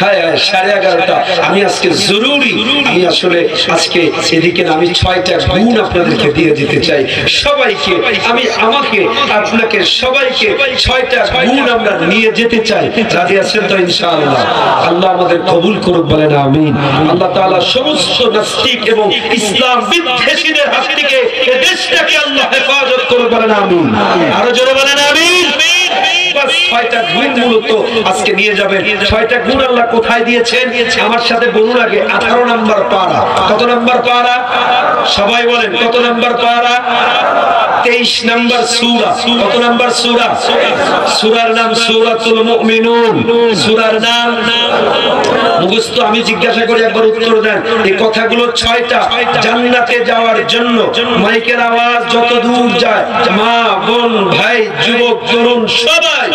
Speaker 1: হ্যাঁ 11:30। আমি আজকে জরুরি, আমি আসলে আজকে এদিকে আমি 6টা গুণ আপনাদেরকে দিয়ে দিতে চাই সবাইকে। আমি আমাকে আপনাকে সবাইকে 6টা গুণ আমরা নিয়ে যেতে চাই। রাজি আছেন তো ইনশাআল্লাহ? আল্লাহ আমাদের কবুল করুক, বলে না আমিন। আল্লাহ তাআলা সমস্ত নাস্তিক এবং ইসলাম বিদ্বেষীদের হাত থেকে এই দেশটাকে আল্লাহ হেফাজত করুক, বলে না আমিন। আরো জোরে বলে না আমিন। 6টা গুণ মূলত আজকে নিয়ে যাবেন। 6টা গুণ আল্লাহ কোথায় দিয়েছেন আমার সাথে বলুন আগে। 18 নম্বর পারা। কত নম্বর পারা? সবাই বলেন কত নম্বর পারা? 23 নম্বর সূরা। কত নম্বর সূরা? সূরার নাম সূরাতুল মুমিনুন। সূরার নাম মুখস্থ। আমি জিজ্ঞাসা করি, একবার উত্তর দেন। এই কথাগুলো 6টা জান্নাতে যাওয়ার জন্য মাইকের আওয়াজ যত দূর যায়, মা বোন ভাই যুবক তরুণ সবাই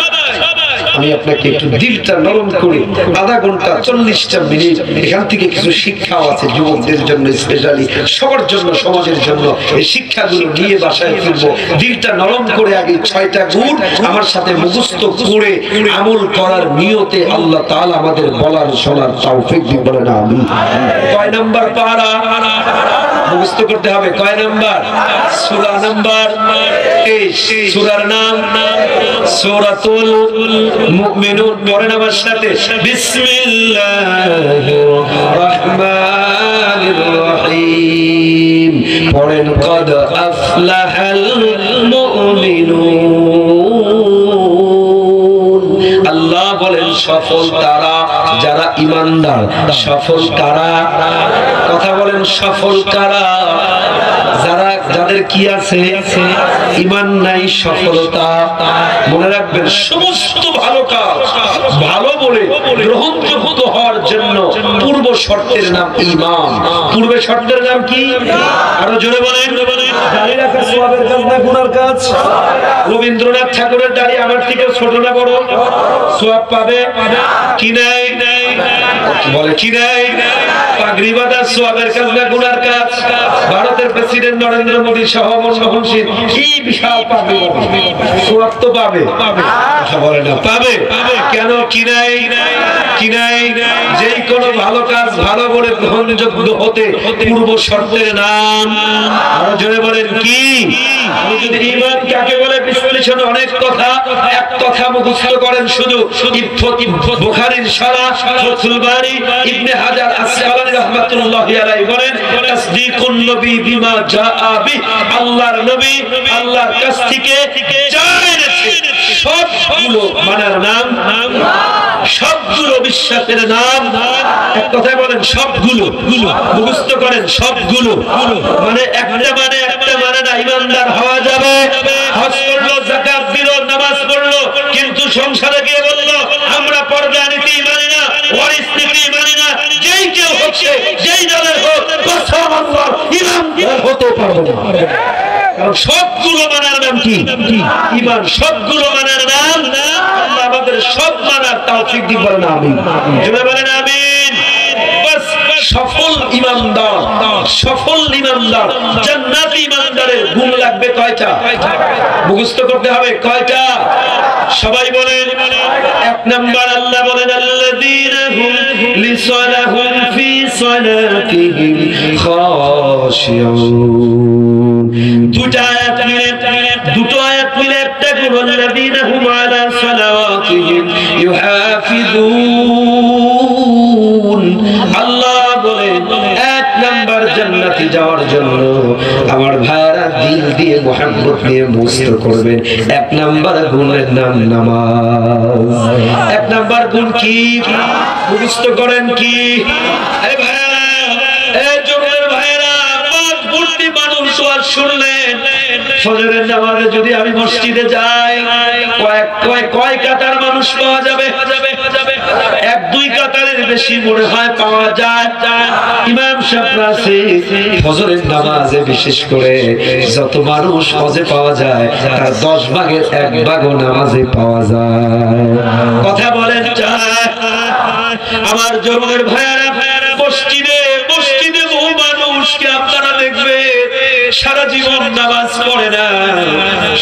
Speaker 1: আমি আপনাকে একটু দিলটা নরম করে আধা ঘন্টা 40টা মিনিট এখান থেকে কিছু শিক্ষাও আছে যুবকদের জন্য, স্পেশালি সবার জন্য, সমাজের জন্য এই শিক্ষাগুলো নিয়ে বাসায় ফিরবো। দিলটা নরম করে আগে 6টা গুণ আমার সাথে মুখস্থ করে আমল করার নিয়তে আল্লাহ তাআলা আমাদের বলার শোনার তৌফিক দিন, বলেন আমিন। কয় নাম্বার পারা মুখস্থ করতে হবে? কয় নাম্বার? সূরা নাম্বার 23। সূরার নাম সূরাতুল মুমিনুন। পড়েন আমার সাথে, বিসমিল্লাহির রহমানির রহিম। পড়েন, কদ আফলাহাল মুমিনুন। আল্লাহ বলেন সফল তারা যারা ঈমানদার। সফল কারা? কথা বলেন, সফল কারা? যারা, যাদের কি আছে? ঈমান নাই, সফলতা। মনে রাখবেন, সমস্ত ভালো কাজ ভালো বলে গ্রহণযোগ্য হওয়ার জন্য পূর্ব শর্তের নাম ঈমান। পূর্বে শর্তের নাম কি? আরো জোরে বলেন। দাঁড়িয়ে রাখা সওয়াবের কাজ না গুনার কাজ? রবীন্দ্রনাথ ঠাকুরের দাড়ি আমার থেকে ছোট না বড়? সওয়াব পাবে কি নাই? বলে কি নাই? পাগড়ি বাঁধা সওয়াবের কাজ না গুনার কাজ? ভারতের প্রেসিডেন্ট নরেন্দ্র মোদী সহ মনমোহন সিং কি বিশাল পাগড়ি বাঁধে, সওয়াব তো পাবে। কথা বলে না পাবে? কেন কি নাই? কি নাই? যেই কোনো ভালো কাজ ভালো বলে গ্রহণযোগ্য হতে পূর্ব শর্তের নাম, আরো জোরে বলেন কি? যদি ঈমান কাকে বলে বিশ্লেষণ অনেক কথা, এক কথা মুখস্থ করেন শুধু। বুখারীর শারহ ফাথুল বারী ইবনে হাজার আসকালানী রাহমাতুল্লাহি আলাইহি বলেন, তাসদীকুন নবী বিমা জাআ বি। আল্লাহর নবী আল্লাহর কাছ থেকে যা এনেছে সবগুলো মানার নাম, সবগুলো বিশ্বাসের নাম। এক কথায় বলেন সবগুলো। মুখস্থ করেন সবগুলো। মানে একটা মানে না। ঈমানদার হওয়া যাবে, হজ করলো, যাকাত দিল, নামাজ পড়লো, কিন্তু সংসারে গিয়ে বললো আমরা পর্দা নীতি মানি না, ওয়ারিস নীতি মানি না। যেই কেউ হচ্ছে, যেই দলের হোক, কসম আল্লাহর ঈমানদার হতে পারবে না। কারণ সবগুলো মানার নাম কি? ঈমান। সবগুলো মানার নাম। আল্লাহ আমাদের সব মানার তৌফিক দিন, বলেন আমিন। জোরে বলেন আমিন। বাস সফল ঈমানদার, সফল ঈমানদার, জান্নাতি ঈমানদারের গুণ লাগবে কয়টা? মুখস্থ করতে হবে। কয়টা? সবাই বলেন। এক নাম্বার আল্লাহ বলেন, আল্লাযীনা হুম লিসালাহুম ফি সালাতিহিম খাশিউন। দুটো আয়াত মিলে একটা গুণ, আল্লাযীনা হুম আলা সালাওয়াতিহিম ইউহাফিজুন। আল্লাহ বলেন এক নাম্বার জান্নাতে যাওয়ার জন্য আমার ভাইরা দিল দিয়ে মুহাব্বত নিয়ে মুস্ত করবেন। এক নাম্বার গুণের নাম নামাজ। এক নাম্বার গুণ কি? মুখস্থ করেন কি? আরে ভাইরা, এই জমির ভাইরা, পাঁচ ভর্তি মানুষ ওয়াজ শুনলেন। ফজরের নামাজে যদি আমি মসজিদে যাই, কয় কাতার মানুষ পাওয়া যাবে? এক দুই কাতারের বেশি মনে হয় পাওয়া যায়। ইমাম সাহেব আছে ফজরের নামাজে বিশেষ করে যত মানুষ হজে পাওয়া যায় তার 10 ভাগের 1 ভাগও নামাজে পাওয়া যায়। কথা বলেন যায়? আমার জমির ভাইরা, মসজিদে বহু মানুষকে আপনারা দেখবেন সারা জীবন নামাজ পড়ে না,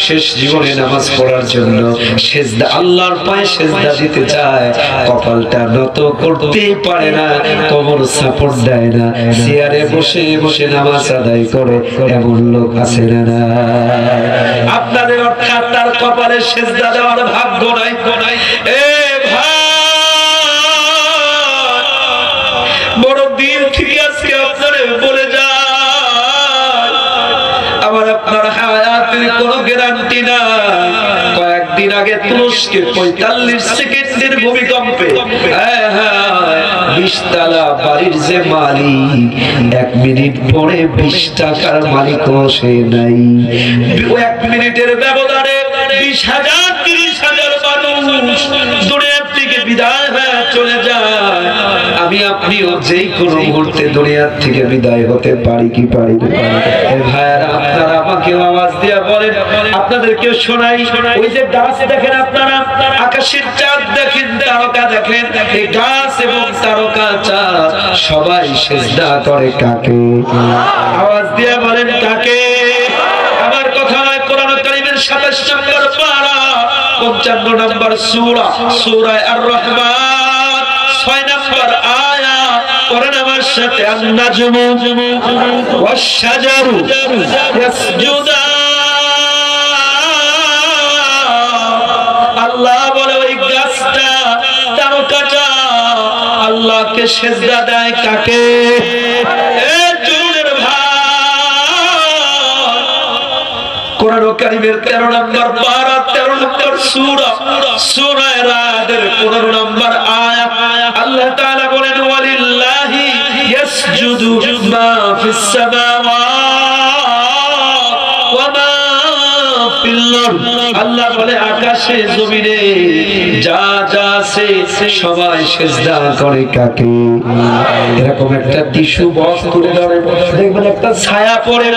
Speaker 1: শেষ জীবনে নামাজ পড়ার জন্য সেজদা, আল্লাহর পায়ে সেজদা দিতে চায়, কপালটা নত করতে পারে না, কোমর সাপোর্ট দেয় না, চেয়ারে বসে বসে নামাজ আদায় করে। এমন লোক আছে না? আপনাদের অর্থাৎ তার কপালে সেজদা দেওয়ার ভাগ্য নাই। এ ভাই, বড় দিন থেকে আজকে আপনারা বলে যায়, আমার আপনার হায়াতের কোনো গ্যারান্টি নাই। কয়েকদিন আগে তুরস্কে 45 সেকেন্ডের ভূমিকম্পে 20 তলা বাড়ির যে মালিক 1 মিনিট পরে 20 টাকার মালিকও সে নাই। 1 মিনিটের ব্যবধানে 20,000 30,000 মানুষ দুনিয়া থেকে বিদায় হয়ে চলে যায়। আমি আপনিও যেই কোনো মুহূর্তে দুনিয়া থেকে বিদায় হতে পারি কি পারি না? ভাইয়ারা, আপনারা আমাকে আওয়াজ দিয়ে বলেন, আপনাদেরকে শোনাই। ওই যে গাছ দেখেন আপনারা, আকাশের চাঁদ দেখেন, তারকা দেখেন, এই গাছ এবং তারকা চাঁদ সবাই সিজদা করে কাকে? আওয়াজ দিয়ে বলেন কাকে? আমার কথা নয়, কোরআন কারীমের 27 নম্বর পারা 55 নম্বর সূরা, সূরা আর-রহমান 6 নম্বর আয়া। পড়েন আমার সাথে, আন-নাজমু ওয়াশ-শাজারু ইয়াসজুদান। আল্লাহ বলে ওই গাছটা, তারকাটা আল্লাহকে সিজদা দেয় কাকে? কোরআন কারীমের 13 নম্বর পারা 13 নম্বর সূরা, সূরা রাদের 15 নম্বর আয়াত আল্লাহ তাআলা বলেন ওয়ালিল্লাহি ইয়াসজুদু মা ফিস সামাওয়াতি ওয়া মা ফিল আরদ। আল্লাহ বলে আকাশে জমিনে যা যা আছে সবাই সিজদা করে কাকে? এরকম একটা টিস্যু বক্স করে ধরে দেখবেন একটা ছায়া পড়ে,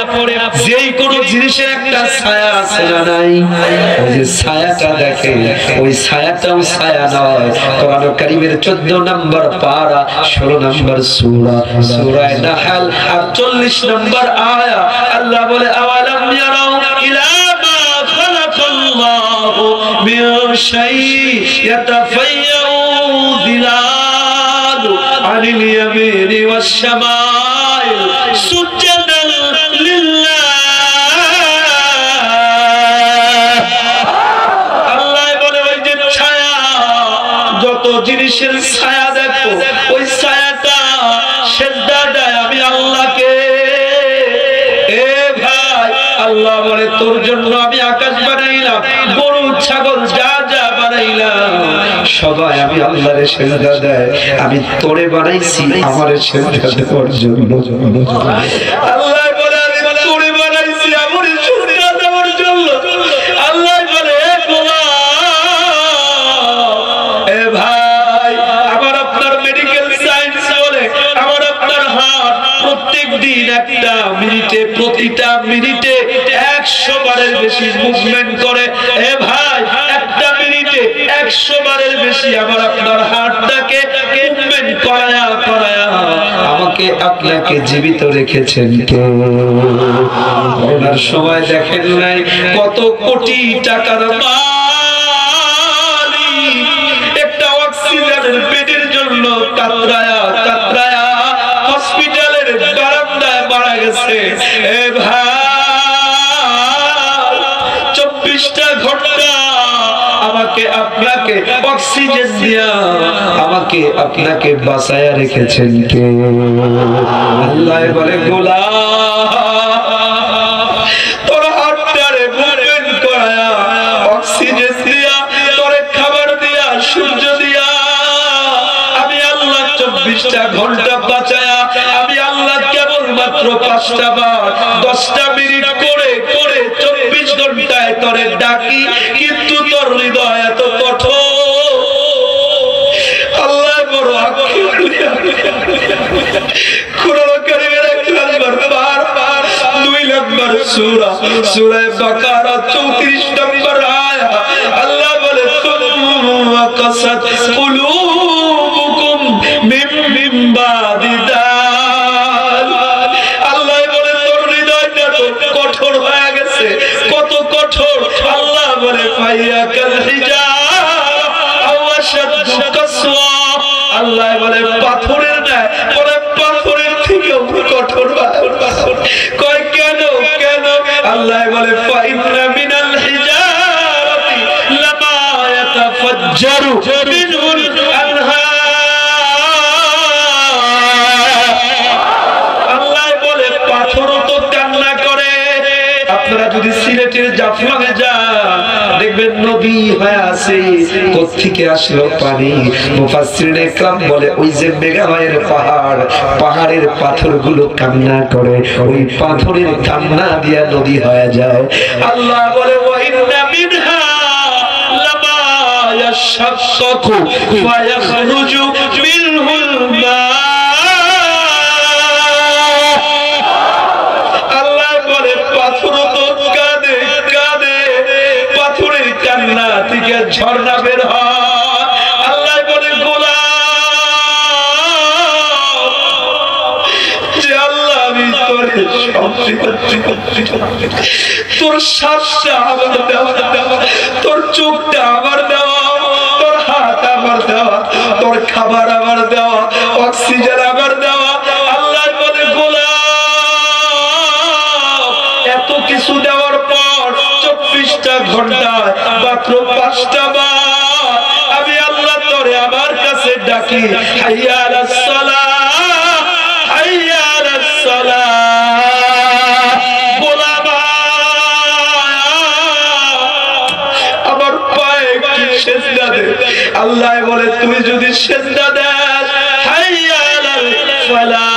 Speaker 1: যেই কোন জিনিসের একটা ছায়া আছে না নাই? ওই যে ছায়াটা দেখে, ওই ছায়াটাও ছায়া নয়। কোরআন কারীমের 14 নম্বর পারা 16 নম্বর সূরা, সূরা নাহল 48 নম্বর আয়া আল্লাহ বলে আওয়ালাম ইয়ারাউ ইলা মা খালাকাল্লাহু মিন শাইইন ইয়াতাফায়্যাউ যিলালু আনিল ইয়ামিনি ওয়াশ শামাইল সুজদান লিল্লাহ। আল্লাহ বলে ওই যে ছায়া, যত জিনিসের ছায়া দেখো, ওই ছায়াটা সিজদা দেয় আমি আল্লাহকে। এ ভাই, আল্লাহ বলে তোর জন্য আমি আকাশ বানাইলাম, গরু ছাগল যা যা বানাইলাম সবাই আমি আল্লাহরে সিজদা দেয়। আমি তোরে বানাইছি আমারে সিজদা দেওয়ার জন্য। আল্লাহ বলে আমি তোরে বানাইছি আমারে সিজদা দেওয়ার জন্য। আল্লাহ বলে এ ভাই, আমার আপনার মেডিকেল সায়েন্স বলে আমার আপনার হার্ট প্রত্যেক দিন একটা মিনিটে, প্রতিটা মিনিটে 100 বারের বেশি মুভমেন্ট করে। এ ভাই, একটা মিনিটে 100 বারের বেশি আমার আপনার হার্টটাকে মুভমেন্ট করায়া করায়া আমাকে আপনাকে জীবিত রেখেছেন কে? করোনার সময় দেখেন নাই কত কোটি টাকার মালিক একটা অক্সিজেনের বেডের জন্য কাতরায়া কাতরায়া হসপিটালের বারান্দায় মারা গেছে। এ ভাই, 24টা ঘন্টা আমাকে আপনাকে অক্সিজেন দিয়া আমাকে আপনাকে বাঁচায়া রেখেছেন কে? আল্লাহ বলে গোলাম, তোর হাতটারে মুভমেন্ট করায়া অক্সিজেন দিয়া, তোরে খাবার দিয়া, সূর্য দিয়া আমি আল্লাহ 24টা ঘন্টা বাঁচায়া আমি আল্লাহ কেবলমাত্র 5টা বার 10টা মিনিট করে করে 24 ঘন্টায় তোরে ডাকি, কিন্তু তোর হৃদয় এত কঠোর। আল্লাহ বড় কোরআন কারীমের 1 নম্বর পারা 2 নম্বর সূরা, সূরা বাকারা 34 নম্বর আয়া আল্লাহ বলে সুম্মা কাসাত কুলুবুকুম মিন বাদি যাল। আল্লাহ বলে তোর হৃদয়টা তো কঠোর হয়ে গেছে। কত কঠোর? আল্লাহ বলে ফাইয়া কাল হিজার আও আশাদ্দু কাসওয়া। আল্লাহ বলে পাথরের না, বলে পাথরের থেকেও কঠোর। কয় কেন কেন? আল্লাহ বলে ফাইন্না মিনাল হিজারাতি লামা ইয়াতাফাজ্জারু মিনহুল আনহার। আল্লাহ বলে পাথরও তো কান্না করে। আপনারা যদি সিলেটের জাফলংয়ে যান দেখবেন নদী হয়ে আছে, কোত্থেকে আসলো পানি? মুফাসসিরিনে ইকরাম বলে ওই যে মেঘালয়ের পাহাড়, পাহাড়ের পাথরগুলো কান্না করে, ওই পাথরের কান্না দিয়া নদী হয়ে যায়। আল্লাহ বলে ওয়া ইন্না মিনহা লামা ইয়াশাক্কাকু ওয়া ইয়াখরুজু মিনহুল মা। আল্লাহ বলে পাথর তো কাঁদে কাঁদে ঝর্ণা বের হয়। আল্লাহ বলে গোলাম যে আল্লাহ আমি তোরে তোর শ্বাসটা আমার দেওয়া, তোর চোখটা আমার দেওয়া, তোর হাত আমার দেওয়া, তোর খাবার আমার দেওয়া, অক্সিজেন আমার দেওয়া। আল্লাহ বলে গোলাম এত কিছু দেওয়ার পর 24টা ঘন্টায় মাত্র 5টা বার আমি আল্লাহ তোরে আমার কাছে ডাকি, হাইয়া আলাস সালাহ, হাইয়া আলাস সালাহ। আমার পায়ে কি সেজদা দে। আল্লাহ বলে তুই যদি সেজদা দেস, হাইয়া আলাল ফালাহ।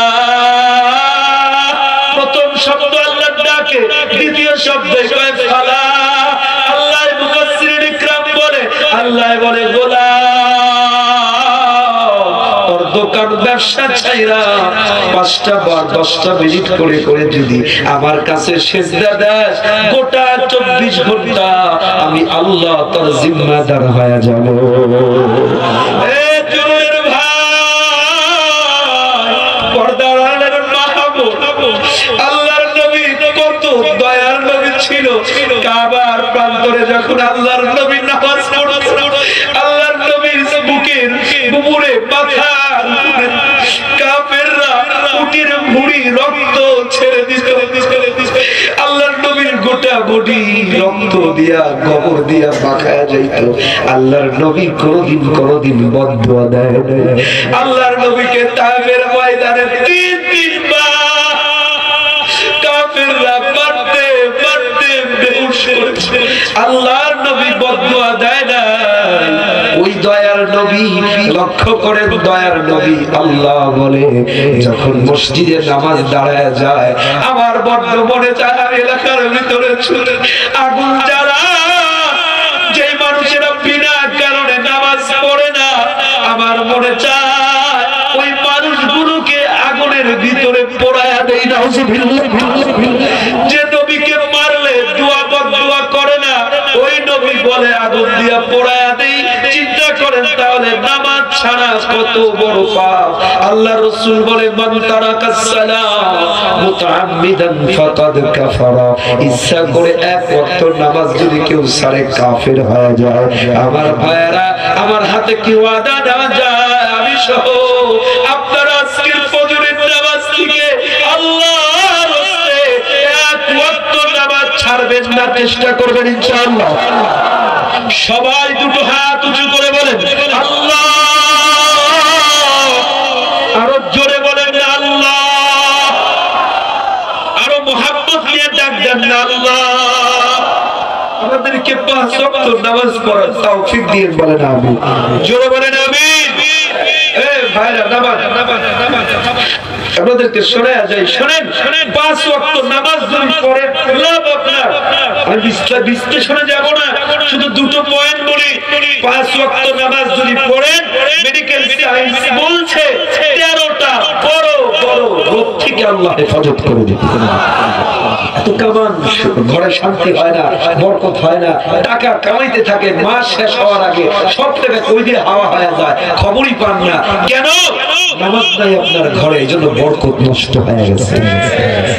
Speaker 1: প্রথম শব্দ আল্লাহ ডাকে, দ্বিতীয় শব্দ কয় ফালাহ। আল্লাহ মুফাসসিরিন ইকরাম বলে, আল্লাহ বলে গোলাম তোর দোকান ব্যবসা ছাইরা 5টা বার 10টা মিনিট করে করে যদি আমার কাছে সেজদা দেস, গোটা 24 ঘন্টা আমি আল্লাহ তোর জিম্মাদার হয়ে যাব। এ জোরের ভাই, পর্দার আড়ালের মাহবুব আল্লাহর নবী কত দয়ার নবী ছিল। কাবার প্রান্তরে যখন আল্লাহর নবী নামাজ পড়তেন, আল্লাহর নবীর বুকের উপরে মাথার উপরে কাফেররা উটির ভুঁড়ি রক্ত ছেড়ে দিত। আল্লাহর নবীর গোটা বডি রক্ত দিয়া গোবর দিয়া মাখায়া যাইত। আল্লাহর নবী কোনদিন বদদুয়া দেয় না। আল্লাহর নবীকে তায়েফের ময়দানে 3 বার কাফেররা মারতে মারতে বেহুশ করেছে। আল্লাহর নবী বদদুয়া দেয় না। ওই দয়ার নবী লক্ষ্য করে, দয়ার নবী আল্লাহ বলে যখন মসজিদে নামাজ দাঁড়ায় যায়, আমার বড্ড মনে চায় আর এলাকার ভিতরে ছুটে আগুন জ্বালা। যে মানুষেরা বিনা কারণে নামাজ পড়ে না, আমার মনে চায় ওই মানুষগুলোকে আগুনের ভিতরে পোড়ায়া দেই না। যে নবীকে মারলে দোয়া বদদুয়া করে না, ওই নবী বলে আগুন দিয়া পোড়ায়া দেই। চিন্তা করেন তাহলে নামাজ ছাড়া কত বড় পাপ। আল্লাহ রাসূল বলে মান তারাকাস সালাত মুতাআম্মিদান ফাকাদ কাফারা। ইচ্ছা করে এক ওয়াক্ত নামাজ যদি কেউ ছাড়ে কাফের হয়ে যায়। আমার ভাইরা, আমার হাতে কি ওয়াদা না যায়, আমি সহ আপনারা আজকের ফজরের নামাজ থেকে আল্লাহর রাস্তায় এক ওয়াক্ত নামাজ ছাড়বেন না, চেষ্টা করবেন ইনশাআল্লাহ। সবাই দুটো হাত উঁচু করে বলেন আল্লাহ। আরো জোরে বলেন আল্লাহ। আরো মুহাব্বত নিয়ে ডাক দেন আল্লাহ। আমাদেরকে 5 ওয়াক্ত নামাজ পড়ার তৌফিক দিয়ে বলেন আমিন। জোরে বলেন আমিন। এই ভাইরা নামাজ আপনাদেরকে শোনায়া যায়, শুনেন 5 ওয়াক্ত নামাজ যদি পড়েন লাভ আপনার। আমি বিশ্লেষণে যাব না, শুধু দুটো পয়েন্ট বলি। 5 ওয়াক্ত নামাজ যদি পড়েন, মেডিকেল সায়েন্স বলছে 13টা বড় বড় রোগ থেকে আল্লাহ হেফাজত করে দিতে পারে। এত কামান ঘরে শান্তি হয় না, বরকত হয় না, টাকা কামাইতে থাকে, মাস শেষ হওয়ার আগে সব টাকা কই দিয়ে হাওয়া হয়ে যায়, খবরই পান না। কেন? নামাজ নাই আপনার ঘরে, এইজন্য বরকত নষ্ট হয়ে গেছে।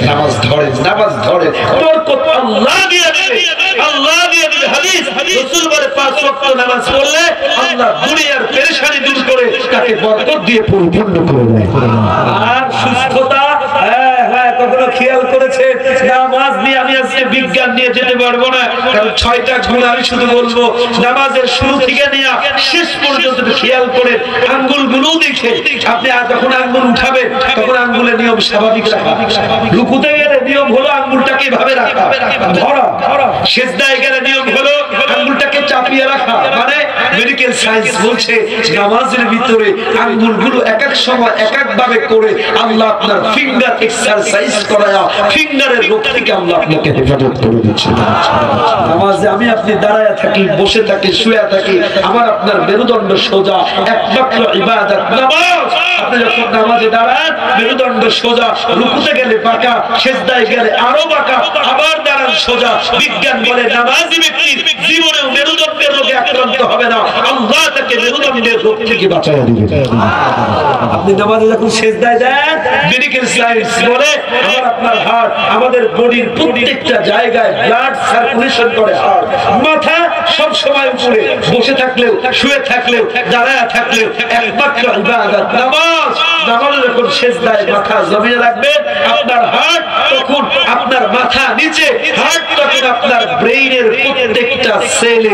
Speaker 1: নামাজ ধরেন, নামাজ ধরেন, বরকত আল্লাহ দিয়েছে, আল্লাহ দিয়ে দিবে। হাদিস রাসূল বলে 5 ওয়াক্ত নামাজ পড়লে আল্লাহ দুনিয়ার পেরেশানি দূর করে তাকে বরকত দিয়ে পরিপূর্ণ করে দেয়। আর সুস্থতা, কখনো খেয়াল করেছে নামাজ নিয়ে আমি আজকে বিজ্ঞান নিয়ে যেতে পারবো না, কারণ 6টা গুণ আমি শুধু বলবো। নামাজের শুরু থেকে নিয়ে শেষ পর্যন্ত খেয়াল করে আঙ্গুলগুলো দেখে আপনি যখন আঙ্গুল উঠাবেন তখন আঙ্গুলের নিয়ম স্বাভাবিক রাখা। রুকুতে গেলে নিয়ম হলো আঙ্গুলটাকে এভাবে রাখা, ধরা। সিজদায় গেলে নিয়ম হলো আঙ্গুলটাকে চাপিয়ে রাখা। মানে মেডিকেল সায়েন্স বলছে নামাজের ভিতরে আঙ্গুলগুলো এক এক সময় এক এক ভাবে করে আল্লাহ আপনার ফিঙ্গার এক্সারসাইজ করায়া ফিঙ্গারের রোগ থেকে আল্লাহ আপনাকে হেফাজত করে দিচ্ছে। নামাজে আমি আপনি দাঁড়ায় থাকি, বসে থাকি, শুয়ে থাকি, আমার আপনার মেরুদণ্ড সোজা, একমাত্র ইবাদত নামাজ। আপনি যখন নামাজে দাঁড়ান মেরুদণ্ড সোজা, রুকুতে গেলে বাঁকা, সিজদায় গেলে আরো বাঁকা, আবার দাঁড়ান সোজা। বিজ্ঞান বলে নামাজি ব্যক্তির জীবনেও মেরুদণ্ড মেরুদণ্ডের রোগে আক্রান্ত হবে না, আল্লাহ তাকে মেরুদণ্ডের রোগ থেকে বাঁচায় দিবে। আপনি নামাজে যখন সিজদায় দেন, মেডিকেল সায়েন্স বলে আমার আপনার হার্ট, আমাদের বডির প্রত্যেকটা জায়গায় ব্লাড সার্কুলেশন করে হার্ট। মাথা সব সময় উপরে, বসে থাকলেও, শুয়ে থাকলেও, দাঁড়ায় থাকলেও একমাত্র ইবাদত নামাজ। নামাজ যখন সিজদায় মাথা জমিনে রাখবেন, আপনার হার্ট তখন আপনার মাথা নিচে, হার্ট তখন আপনার ব্রেইনের প্রত্যেকটা সেলে